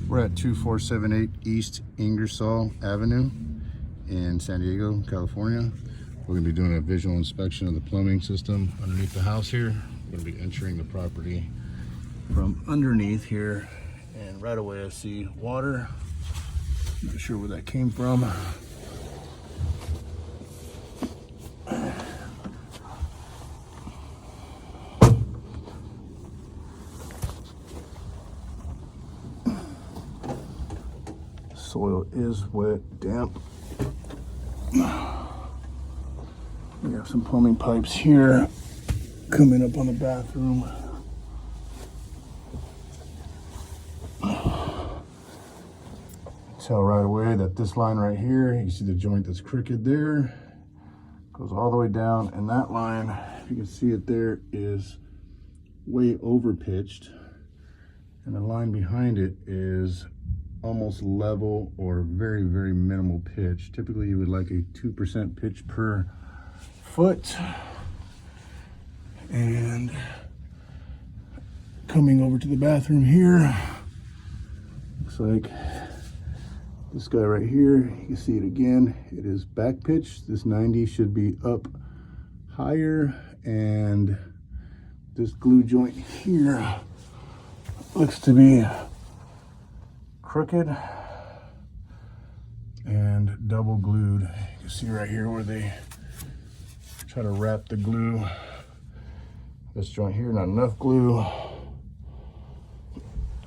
We're at 2478 East Ingersoll Avenue in San Diego, California. We're going to be doing a visual inspection of the plumbing system underneath the house here. We're going to be entering the property from underneath here, and right away I see water. Not sure where that came from. Soil is wet, damp. We have some plumbing pipes here coming up on the bathroom. Tell right away that this line right here, you see the joint that's crooked there, goes all the way down, and that line, if you can see it there, is way over pitched, and the line behind it is almost level or very, very minimal pitch. Typically you would like a 2% pitch per foot. And coming over to the bathroom here, looks like this guy right here, you can see it again, it is back pitch. This 90 should be up higher, and this glue joint here looks to be crooked and double glued. You can see right here where they try to wrap the glue. This joint here, not enough glue.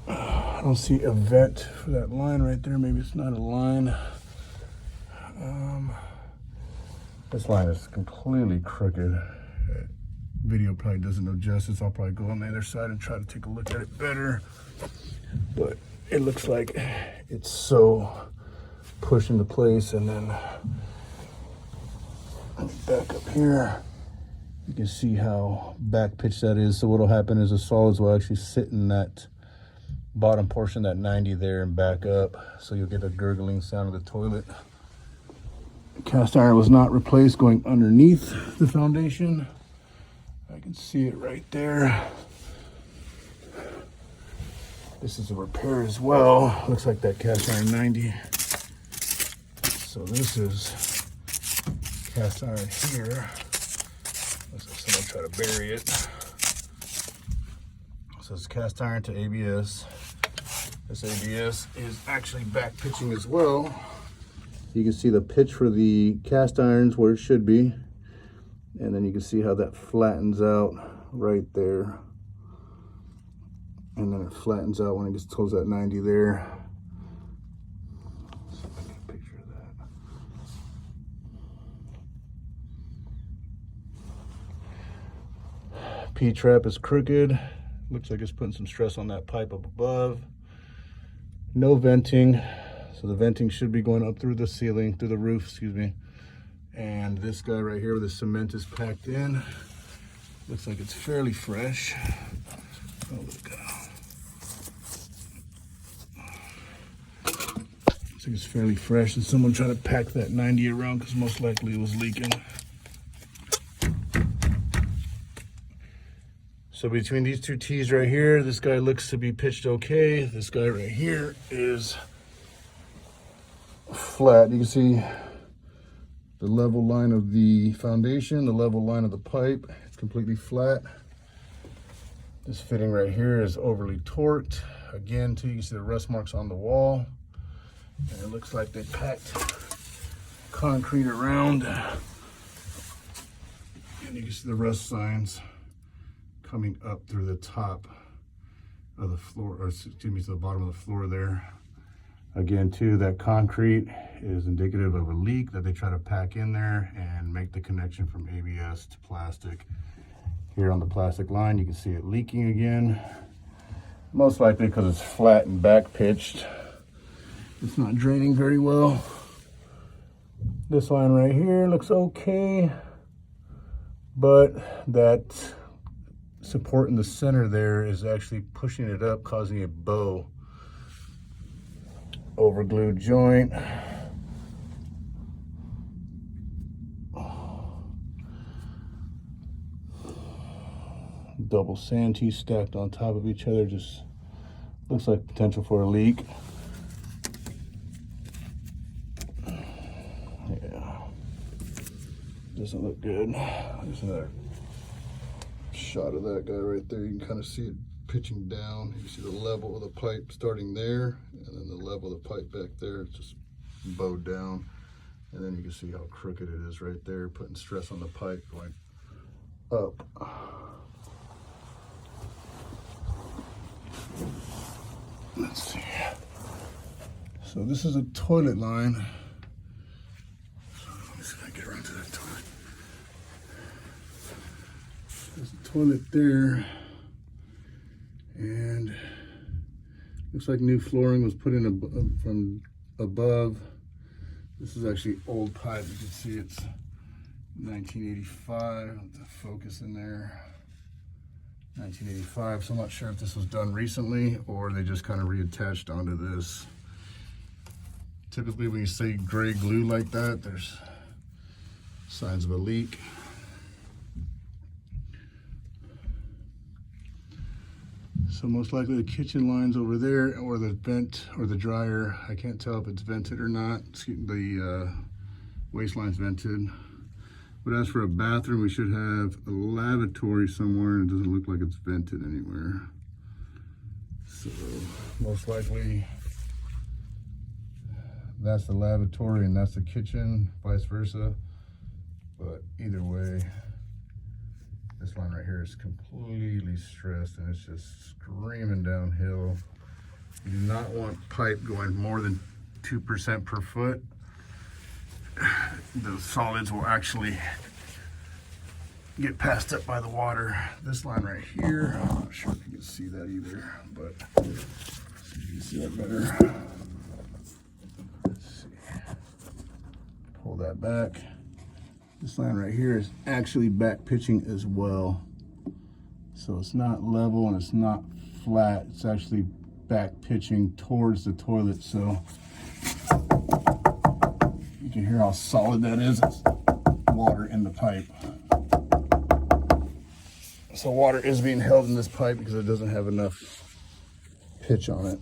I don't see a vent for that line right there. Maybe it's not a line. This line is completely crooked. Video probably doesn't do justice. I'll probably go on the other side and try to take a look at it better. But it looks like it's so pushed into place. And then back up here, you can see how back pitched that is. So what'll happen is the solids will actually sit in that bottom portion, that 90 there, and back up. So you'll get a gurgling sound of the toilet. Cast iron was not replaced going underneath the foundation. I can see it right there. This is a repair as well. Looks like that cast iron 90. So this is cast iron here. Let's have someone try to bury it. So it's cast iron to ABS. This ABS is actually back pitching as well. You can see the pitch for the cast irons where it should be. And then you can see how that flattens out right there. And then it flattens out when it gets towards that 90 there. Let's see if I can get a picture of that. P-trap is crooked. Looks like it's putting some stress on that pipe up above. No venting. So the venting should be going up through the ceiling, through the roof, excuse me. And this guy right here where the cement is packed in, looks like it's fairly fresh. Oh, look. Looks like it's fairly fresh, and someone tried to pack that 90 around because most likely it was leaking. So between these two T's right here, this guy looks to be pitched okay. This guy right here is flat. You can see the level line of the foundation, the level line of the pipe, it's completely flat. This fitting right here is overly torqued. Again, too, you can see the rust marks on the wall. And it looks like they packed concrete around. And you can see the rust signs coming up through the top of the floor, or excuse me, to the bottom of the floor there. Again, too, that concrete is indicative of a leak that they try to pack in there and make the connection from ABS to plastic. Here on the plastic line, you can see it leaking again. Most likely because it's flat and back pitched. It's not draining very well. This line right here looks okay, but that support in the center there is actually pushing it up, causing a bow. Overglued joint. Double santee stacked on top of each other, just Looks like potential for a leak. Yeah, doesn't look good. There's another shot of that guy right there. You can kind of see it pitching down. You see the level of the pipe starting there, and then the level of the pipe back there. It's just bowed down, and then you can see how crooked it is right there, putting stress on the pipe going up. Let's see. So this is a toilet line. So let me see if I can get around to that toilet. There's a toilet there, and looks like new flooring was put in from above. This is actually old pipe. You can see it's 1985. With the focus in there. 1985, so I'm not sure if this was done recently or they just kind of reattached onto this. Typically when you say gray glue like that, there's signs of a leak. So most likely the kitchen line's over there, or the vent or the dryer. I can't tell if it's vented or not. The waste line's vented. But as for a bathroom, we should have a lavatory somewhere, and it doesn't look like it's vented anywhere. So most likely that's the lavatory and that's the kitchen, vice versa. But either way, this line right here is completely stressed and it's just screaming downhill. You do not want pipe going more than 2% per foot. The solids will actually get passed up by the water. This line right here, I'm not sure if you can see that either, but see if you can see that better. Let's see. Pull that back. This line right here is actually back pitching as well. So it's not level and it's not flat. It's actually back pitching towards the toilet. So you can hear how solid that is. It's water in the pipe. So water is being held in this pipe because it doesn't have enough pitch on it.